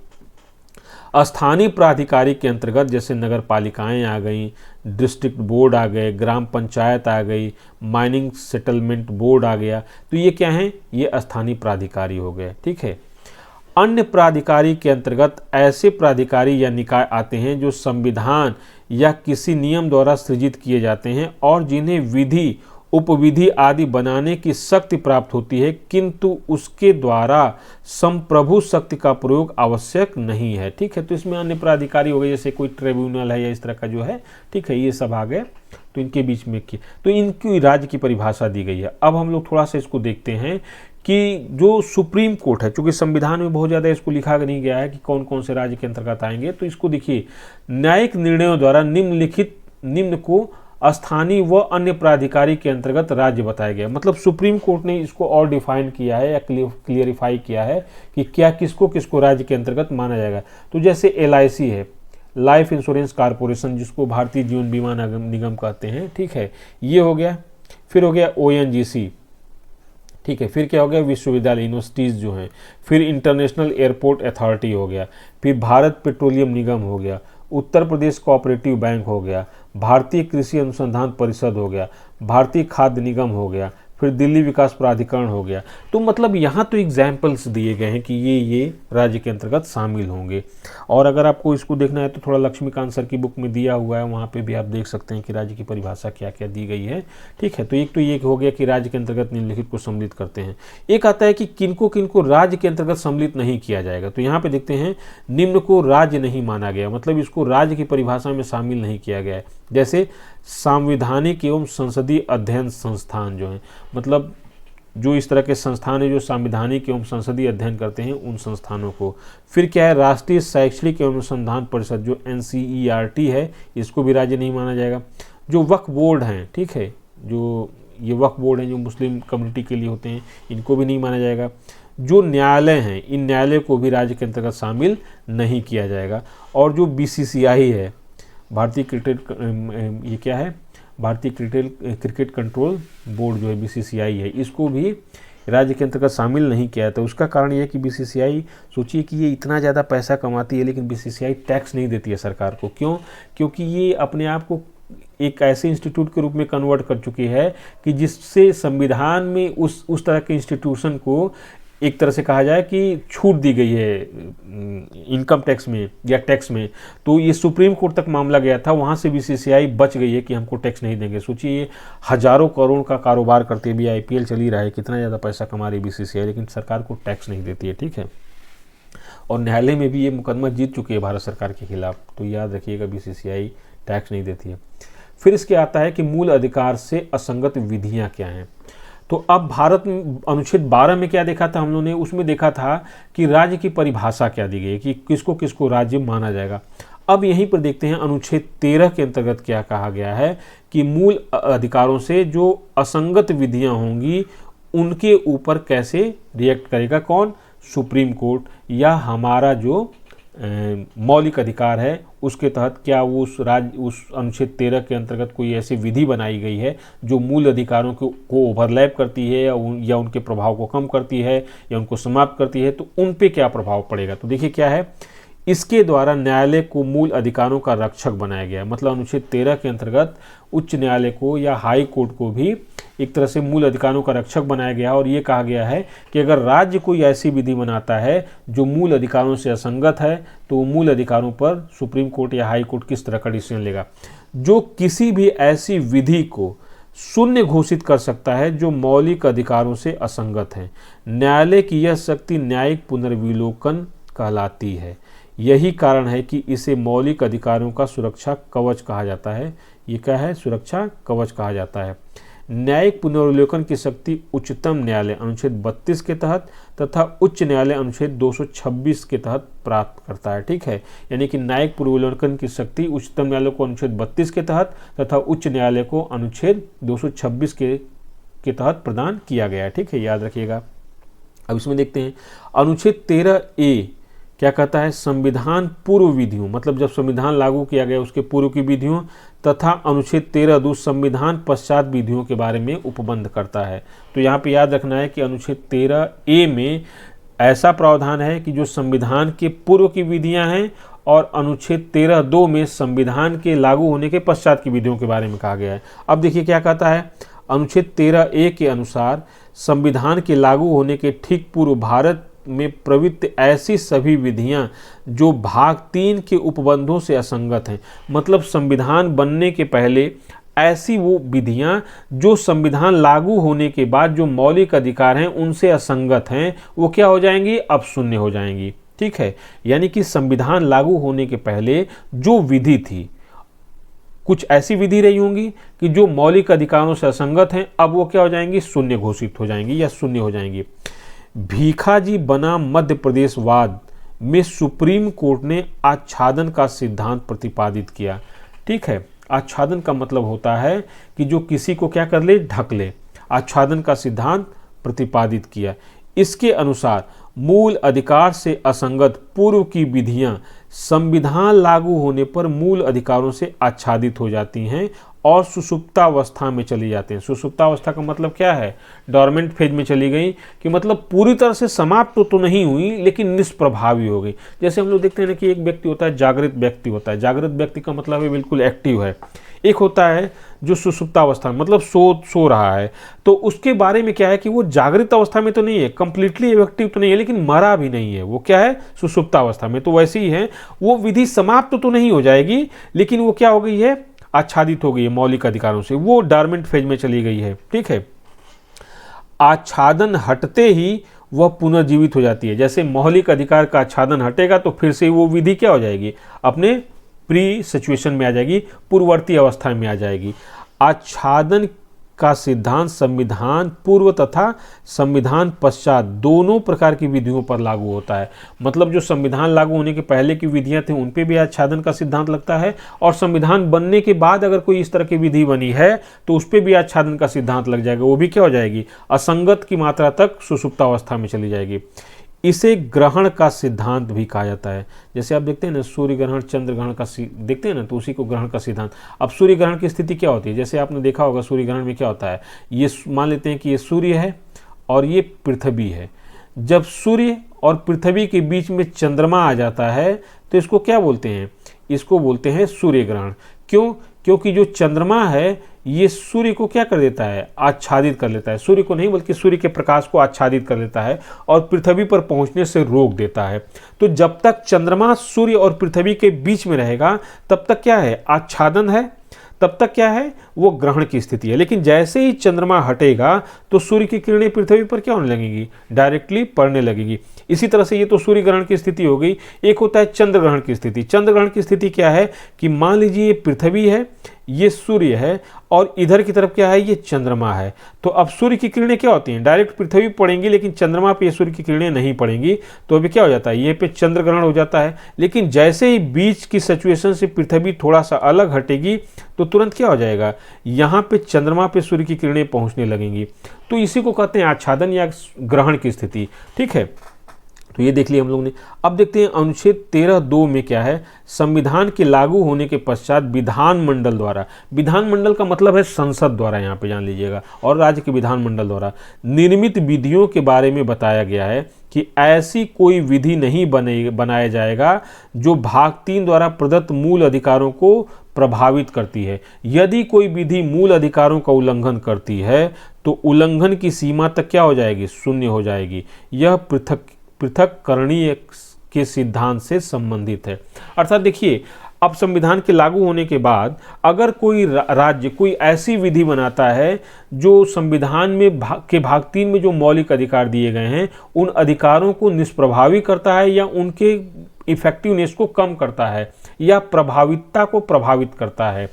स्थानीय प्राधिकारी के अंतर्गत जैसे नगर पालिकाएँ आ गई, डिस्ट्रिक्ट बोर्ड आ गए, ग्राम पंचायत आ गई, माइनिंग सेटलमेंट बोर्ड आ गया, तो ये क्या हैं, ये स्थानीय प्राधिकारी हो गए। ठीक है, अन्य प्राधिकारी के अंतर्गत ऐसे प्राधिकारी या निकाय आते हैं जो संविधान या किसी नियम द्वारा सृजित किए जाते हैं और जिन्हें विधि, उपविधि आदि बनाने की शक्ति प्राप्त होती है, किंतु उसके द्वारा संप्रभु शक्ति का प्रयोग आवश्यक नहीं है। ठीक है, तो इसमें अन्य प्राधिकारी हो गए, जैसे कोई ट्रिब्यूनल है या इस तरह का जो है, ठीक है, ये सब आ गए। तो इनके बीच में की, तो इनकी राज्य की परिभाषा दी गई है। अब हम लोग थोड़ा सा इसको देखते हैं कि जो सुप्रीम कोर्ट है, चूंकि संविधान में बहुत ज़्यादा इसको लिखा नहीं गया है कि कौन कौन से राज्य के अंतर्गत आएंगे, तो इसको देखिए, न्यायिक निर्णयों द्वारा निम्न को स्थानीय व अन्य प्राधिकारी के अंतर्गत राज्य बताया गया। मतलब सुप्रीम कोर्ट ने इसको और डिफाइन किया है या क्लियरिफाई किया है कि क्या किसको किसको राज्य के अंतर्गत माना जाएगा। तो जैसे LIC है, लाइफ इंश्योरेंस कॉर्पोरेशन, जिसको भारतीय जीवन बीमा निगम कहते हैं, ठीक है, ये हो गया। फिर हो गया ONGC, ठीक है। फिर क्या हो गया, विश्वविद्यालय, यूनिवर्सिटीज़ जो हैं। फिर इंटरनेशनल एयरपोर्ट अथॉरिटी हो गया। फिर भारत पेट्रोलियम निगम हो गया। उत्तर प्रदेश कोऑपरेटिव बैंक हो गया। भारतीय कृषि अनुसंधान परिषद हो गया। भारतीय खाद्य निगम हो गया। फिर दिल्ली विकास प्राधिकरण हो गया। तो मतलब यहाँ तो एग्जाम्पल्स दिए गए हैं कि ये राज्य के अंतर्गत शामिल होंगे। और अगर आपको इसको देखना है तो थोड़ा लक्ष्मीकांत सर की बुक में दिया हुआ है, वहाँ पे भी आप देख सकते हैं कि राज्य की परिभाषा क्या क्या दी गई है, ठीक है। तो एक तो ये हो गया कि राज्य के अंतर्गत निम्नलिखित को सम्मिलित करते हैं। एक आता है कि किनको किनको राज्य के अंतर्गत सम्मिलित नहीं किया जाएगा। तो यहाँ पे देखते हैं निम्न को राज्य नहीं माना गया, मतलब इसको राज्य की परिभाषा में शामिल नहीं किया गया है। जैसे संवैधानिक एवं संसदीय अध्ययन संस्थान जो है, मतलब जो इस तरह के संस्थान है जो संवैधानिक एवं संसदीय अध्ययन करते हैं, उन संस्थानों को। फिर क्या है, राष्ट्रीय शैक्षणिक एवं अनुसंधान परिषद जो NCERT है, इसको भी राज्य नहीं माना जाएगा। जो वक्फ बोर्ड हैं, ठीक है, जो ये वक्फ बोर्ड हैं जो मुस्लिम कम्युनिटी के लिए होते हैं, इनको भी नहीं माना जाएगा। जो न्यायालय हैं, इन न्यायालय को भी राज्य के अंतर्गत शामिल नहीं किया जाएगा। और जो BCCI है, भारतीय क्रिकेट, ये क्या है, भारतीय क्रिकेट कंट्रोल बोर्ड जो है BCCI है, इसको भी राज्य के अंतर्गत शामिल नहीं किया है। तो उसका कारण यह है कि BCCI, सोचिए कि ये इतना ज़्यादा पैसा कमाती है लेकिन BCCI टैक्स नहीं देती है सरकार को। क्यों? क्योंकि ये अपने आप को एक ऐसे इंस्टीट्यूट के रूप में कन्वर्ट कर चुकी है कि जिससे संविधान में उस तरह के इंस्टीट्यूशन को एक तरह से कहा जाए कि छूट दी गई है इनकम टैक्स में या टैक्स में। तो ये सुप्रीम कोर्ट तक मामला गया था, वहाँ से BCCI बच गई है कि हमको टैक्स नहीं देंगे। सोचिए ये हज़ारों करोड़ का कारोबार करते भी, IPL चल ही रहा है, कितना ज़्यादा पैसा कमा रही BCCI, लेकिन सरकार को टैक्स नहीं देती है, ठीक है। और न्यायालय में भी ये मुकदमा जीत चुकी है भारत सरकार के खिलाफ। तो याद रखिएगा BCCI टैक्स नहीं देती है। फिर इसके आता है कि मूल अधिकार से असंगत विधियाँ क्या हैं। तो अब भारत में अनुच्छेद 12 में क्या देखा था हम लोगों ने, उसमें देखा था कि राज्य की परिभाषा क्या दी गई है कि किसको किसको राज्य माना जाएगा। अब यहीं पर देखते हैं अनुच्छेद 13 के अंतर्गत क्या कहा गया है कि मूल अधिकारों से जो असंगत विधियां होंगी उनके ऊपर कैसे रिएक्ट करेगा कौन, सुप्रीम कोर्ट, या हमारा जो मौलिक अधिकार है उसके तहत क्या वो उस अनुच्छेद 13 के अंतर्गत कोई ऐसी विधि बनाई गई है जो मूल अधिकारों को ओवरलैप करती है या उनके प्रभाव को कम करती है या उनको समाप्त करती है, तो उन पे क्या प्रभाव पड़ेगा। तो देखिए क्या है, इसके द्वारा न्यायालय को मूल अधिकारों का रक्षक बनाया गया। मतलब अनुच्छेद 13 के अंतर्गत उच्च न्यायालय को या हाई कोर्ट को भी एक तरह से मूल अधिकारों का रक्षक बनाया गया। और ये कहा गया है कि अगर राज्य कोई ऐसी विधि बनाता है जो मूल अधिकारों से असंगत है, तो मूल अधिकारों पर सुप्रीम कोर्ट या हाई कोर्ट किस तरह का डिसीजन लेगा। जो किसी भी ऐसी विधि को शून्य घोषित कर सकता है जो मौलिक अधिकारों से असंगत है। न्यायालय की यह शक्ति न्यायिक पुनर्विलोकन कहलाती है। यही कारण है कि इसे मौलिक अधिकारों का सुरक्षा कवच कहा जाता है। ये क्या है, सुरक्षा कवच कहा जाता है। न्यायिक पुनर्विलोकन की शक्ति उच्चतम न्यायालय अनुच्छेद 32 के तहत तथा उच्च न्यायालय अनुच्छेद 226 के तहत प्राप्त करता है, ठीक है। यानी कि न्यायिक पुनर्विलोकन की शक्ति उच्चतम न्यायालय को अनुच्छेद 32 के तहत तथा उच्च न्यायालय को अनुच्छेद 226 के तहत प्रदान किया गया है, ठीक है, याद रखिएगा। अब इसमें देखते हैं अनुच्छेद 13A क्या कहता है, संविधान पूर्व विधियों, मतलब जब संविधान लागू किया गया उसके पूर्व की विधियों, तथा अनुच्छेद 13(2) संविधान पश्चात विधियों के बारे में उपबंध करता है। तो यहाँ पे याद रखना है कि अनुच्छेद 13A में ऐसा प्रावधान है कि जो संविधान के पूर्व की विधियां हैं, और अनुच्छेद 13(2) में संविधान के लागू होने के पश्चात की विधियों के बारे में कहा गया है। अब देखिए क्या कहता है, अनुच्छेद 13A के अनुसार संविधान के लागू होने के ठीक पूर्व भारत में प्रवृत्त ऐसी सभी विधियां जो भाग 3 के उपबंधों से असंगत हैं। मतलब संविधान बनने के पहले ऐसी वो विधियां जो संविधान लागू होने के बाद जो मौलिक अधिकार हैं उनसे असंगत हैं, वो क्या हो जाएंगी, अब शून्य हो जाएंगी, ठीक है। यानी कि संविधान लागू होने के पहले जो विधि थी, कुछ ऐसी विधि रही होंगी कि जो मौलिक अधिकारों से असंगत हैं, अब वो क्या हो जाएंगी, शून्य घोषित हो जाएंगी या शून्य हो जाएंगी। भीखाजी बनाम मध्य प्रदेश वाद में सुप्रीम कोर्ट ने आच्छादन का सिद्धांत प्रतिपादित किया, ठीक है। आच्छादन का मतलब होता है कि जो किसी को क्या कर ले, ढक ले। आच्छादन का सिद्धांत प्रतिपादित किया। इसके अनुसार मूल अधिकार से असंगत पूर्व की विधियां संविधान लागू होने पर मूल अधिकारों से आच्छादित हो जाती हैं और सुषुप्तावस्था में चली जाती हैं। सुषुप्तावस्था का मतलब क्या है, डॉर्मेंट फेज में चली गई, कि मतलब पूरी तरह से समाप्त तो नहीं हुई लेकिन निष्प्रभावी हो गई। जैसे हम लोग देखते हैं ना कि एक व्यक्ति होता है, जागृत व्यक्ति होता है। जागृत व्यक्ति का मतलब है बिल्कुल एक्टिव है। एक होता है जो सुषुप्तावस्था मतलब सो रहा है, तो उसके बारे में क्या है कि वो जागृत अवस्था में तो नहीं है, कंप्लीटली एक्टिव तो नहीं है, लेकिन मरा भी नहीं है। वो क्या है, सुषुप्तावस्था में। तो वैसे ही है, वो विधि समाप्त तो नहीं हो जाएगी लेकिन वो क्या हो गई है, आच्छादित हो गई है मौलिक अधिकारों से, वो डॉर्मेंट फेज में चली गई है। ठीक है, आच्छादन हटते ही वह पुनर्जीवित हो जाती है। जैसे मौलिक अधिकार का आच्छादन हटेगा तो फिर से वो विधि क्या हो जाएगी, अपने प्री सिचुएशन में आ जाएगी, पूर्ववर्ती अवस्था में आ जाएगी। आच्छादन का सिद्धांत संविधान पूर्व तथा संविधान पश्चात दोनों प्रकार की विधियों पर लागू होता है। मतलब जो संविधान लागू होने के पहले की विधियां थी उन पे भी आच्छादन का सिद्धांत लगता है, और संविधान बनने के बाद अगर कोई इस तरह की विधि बनी है तो उस पर भी आच्छादन का सिद्धांत लग जाएगा। वो भी क्या हो जाएगी, असंगत की मात्रा तक सुषुप्तावस्था में चली जाएगी। इसे ग्रहण का सिद्धांत भी कहा जाता है। जैसे आप देखते हैं ना, सूर्य ग्रहण चंद्र ग्रहण का देखते हैं ना, तो उसी को ग्रहण का सिद्धांत। अब सूर्य ग्रहण की स्थिति क्या होती है, जैसे आपने देखा होगा सूर्य ग्रहण में क्या होता है, ये मान लेते हैं कि ये सूर्य है और ये पृथ्वी है। जब सूर्य और पृथ्वी के बीच में चंद्रमा आ जाता है तो इसको क्या बोलते हैं, इसको बोलते हैं सूर्य ग्रहण। क्यों, क्योंकि जो चंद्रमा है ये सूर्य को क्या कर देता है, आच्छादित कर लेता है। सूर्य को नहीं बल्कि सूर्य के प्रकाश को आच्छादित कर लेता है और पृथ्वी पर पहुंचने से रोक देता है। तो जब तक चंद्रमा सूर्य और पृथ्वी के बीच में रहेगा तब तक क्या है, आच्छादन है, तब तक क्या है, वो ग्रहण की स्थिति है। लेकिन जैसे ही चंद्रमा हटेगा तो सूर्य की किरणें पृथ्वी पर क्या होने लगेंगी, डायरेक्टली पड़ने लगेगी। इसी तरह से ये तो सूर्य ग्रहण की स्थिति हो गई। एक होता है चंद्र ग्रहण की स्थिति। चंद्र ग्रहण की स्थिति क्या है कि मान लीजिए ये पृथ्वी है, ये सूर्य है और इधर की तरफ क्या है, ये चंद्रमा है। तो अब सूर्य की किरणें क्या होती हैं, डायरेक्ट पृथ्वी पड़ेंगी, लेकिन चंद्रमा पे सूर्य की किरणें नहीं पड़ेंगी। तो अभी क्या हो जाता है, ये पे चंद्र ग्रहण हो जाता है। लेकिन जैसे ही बीच की सिचुएशन से पृथ्वी थोड़ा सा अलग हटेगी तो तुरंत क्या हो जाएगा, यहाँ पे चंद्रमा पे सूर्य की किरणें पहुंचने लगेंगी। तो इसी को कहते हैं आच्छादन या ग्रहण की स्थिति। ठीक है, तो ये देख लिया हम लोग ने। अब देखते हैं अनुच्छेद 13(2) में क्या है। संविधान के लागू होने के पश्चात विधानमंडल द्वारा, विधानमंडल का मतलब है संसद द्वारा, यहाँ पे जान लीजिएगा, और राज्य के विधानमंडल द्वारा निर्मित विधियों के बारे में बताया गया है कि ऐसी कोई विधि नहीं बनाया जाएगा जो भाग 3 द्वारा प्रदत्त मूल अधिकारों को प्रभावित करती है। यदि कोई विधि मूल अधिकारों का उल्लंघन करती है तो उल्लंघन की सीमा तक क्या हो जाएगी, शून्य हो जाएगी। यह पृथक्करणीय के सिद्धांत से संबंधित है। अर्थात देखिए, अब संविधान के लागू होने के बाद अगर कोई राज्य कोई ऐसी विधि बनाता है जो संविधान में भाग 3 में जो मौलिक अधिकार दिए गए हैं उन अधिकारों को निष्प्रभावी करता है या उनके इफेक्टिवनेस को कम करता है या प्रभावितता को प्रभावित करता है,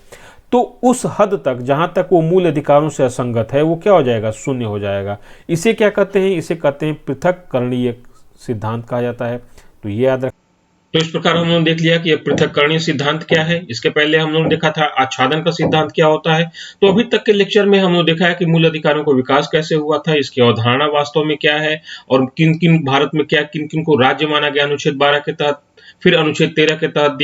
तो उस हद तक जहां तक वो मूल अधिकारों से असंगत है वो क्या हो जाएगा, शून्य हो जाएगा। इसे क्या कहते हैं, इसे कहते हैं पृथक्करणीय सिद्धांत कहा जाता है। तो ये याद रख। तो इस प्रकार हम लोग देख लिया कि पृथक्करणीय सिद्धांत क्या है। इसके पहले हम लोग ने देखा था आच्छादन का सिद्धांत क्या होता है। तो अभी तक के लेक्चर में हम लोग देखा है कि मूल अधिकारों को विकास कैसे हुआ था, इसकी अवधारणा वास्तव में क्या है और किन किन भारत में क्या किन किन को राज्य माना गया अनुच्छेद 12 के तहत। फिर अनुच्छेद 13 के तहत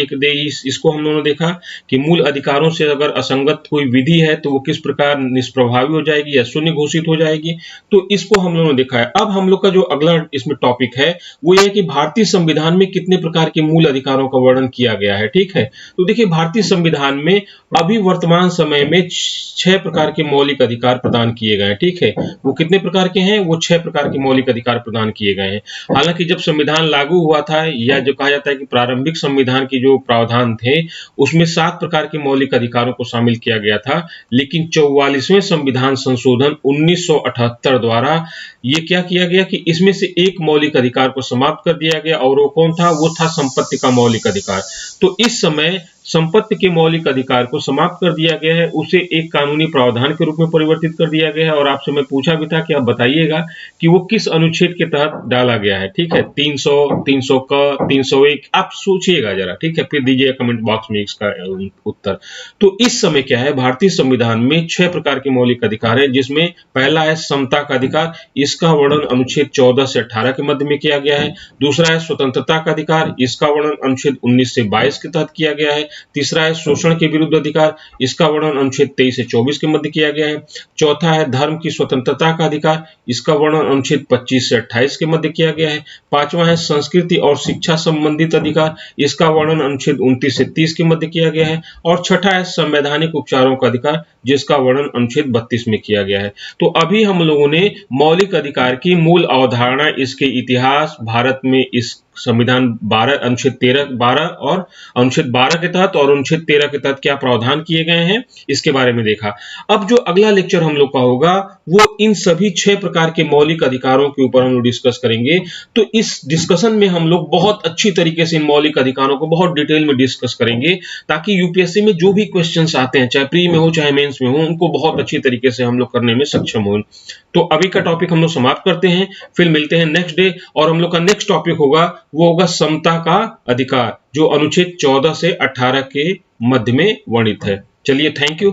इसको हम लोगों ने देखा कि मूल अधिकारों से अगर असंगत कोई विधि है तो वो किस प्रकार निष्प्रभावी हो जाएगी या शून्य घोषित हो जाएगी। तो इसको हम लोगों ने देखा है। अब हम लोग का जो अगला इसमें टॉपिक है वो ये है कि भारतीय संविधान में कितने प्रकार के मूल अधिकारों का वर्णन किया गया है। ठीक है, तो देखिए भारतीय संविधान में अभी वर्तमान समय में 6 प्रकार के मौलिक अधिकार प्रदान किए गए हैं। ठीक है, वो कितने प्रकार के हैं, वो 6 प्रकार के मौलिक अधिकार प्रदान किए गए हैं। हालांकि जब संविधान लागू हुआ था या जो कहा जाता है कि प्रारंभिक संविधान की जो प्रावधान थे उसमें 7 प्रकार के मौलिक अधिकारों को शामिल किया गया था, लेकिन 44वें संविधान संशोधन 1978 द्वारा ये क्या किया गया कि इसमें से एक मौलिक अधिकार को समाप्त कर दिया गया और वो कौन था, वो था संपत्ति का मौलिक अधिकार। तो इस समय संपत्ति के मौलिक अधिकार को समाप्त कर दिया गया है, उसे एक कानूनी प्रावधान के रूप में परिवर्तित कर दिया गया है। और आपसे मैं पूछा भी था कि आप बताइएगा कि वो किस अनुच्छेद के तहत डाला गया है। ठीक है, 300, 300 क, 301, आप सोचिएगा जरा। ठीक है, फिर दीजिएगा कमेंट बॉक्स में इसका उत्तर। तो इस समय क्या है, भारतीय संविधान में 6 प्रकार के मौलिक अधिकार है, जिसमें पहला है समता का अधिकार, इसका वर्णन अनुच्छेद 14 से 18 के मध्य में किया गया है। दूसरा है स्वतंत्रता का अधिकार, इसका वर्णन अनुच्छेद 19 से 22 के तहत किया गया है। तीसरा है शोषण के विरुद्ध अधिकार, इसका वर्णन अनुच्छेद 23 से 24 के मध्य किया गया है। चौथा है धर्म की स्वतंत्रता का अधिकार, इसका वर्णन अनुच्छेद 25 से 28 के मध्य किया गया है। पांचवा है संस्कृति और शिक्षा संबंधित अधिकार, इसका वर्णन अनुच्छेद 29 से 30 के मध्य किया गया है। और छठा है संवैधानिक उपचारों का अधिकार, जिसका वर्णन अनुच्छेद 32 में किया गया है। तो अभी हम लोगों ने मौलिक अधिकार की मूल अवधारणा, इसके इतिहास, भारत में इस संविधान 12 अनुच्छेद 13, 12 और अनुच्छेद 12 के तहत और अनुच्छेद 13 के तहत क्या प्रावधान किए गए हैं, इसके बारे में देखा। अब जो अगला लेक्चर हम लोग का होगा वो इन सभी 6 प्रकार के मौलिक अधिकारों के ऊपर हम लोग डिस्कस करेंगे। तो इस डिस्कशन में हम लोग बहुत अच्छी तरीके से इन मौलिक अधिकारों को बहुत डिटेल में डिस्कस करेंगे, ताकि यूपीएससी में जो भी क्वेश्चंस आते हैं, चाहे प्री में हो चाहे मेंस में हो, उनको बहुत अच्छी तरीके से हम लोग करने में सक्षम हो। तो अभी का टॉपिक हम लोग समाप्त करते हैं, फिर मिलते हैं नेक्स्ट डे। और हम लोग का नेक्स्ट टॉपिक होगा वो होगा समता का अधिकार, जो अनुच्छेद 14 से 18 के मध्य में वर्णित है। चलिए, थैंक यू।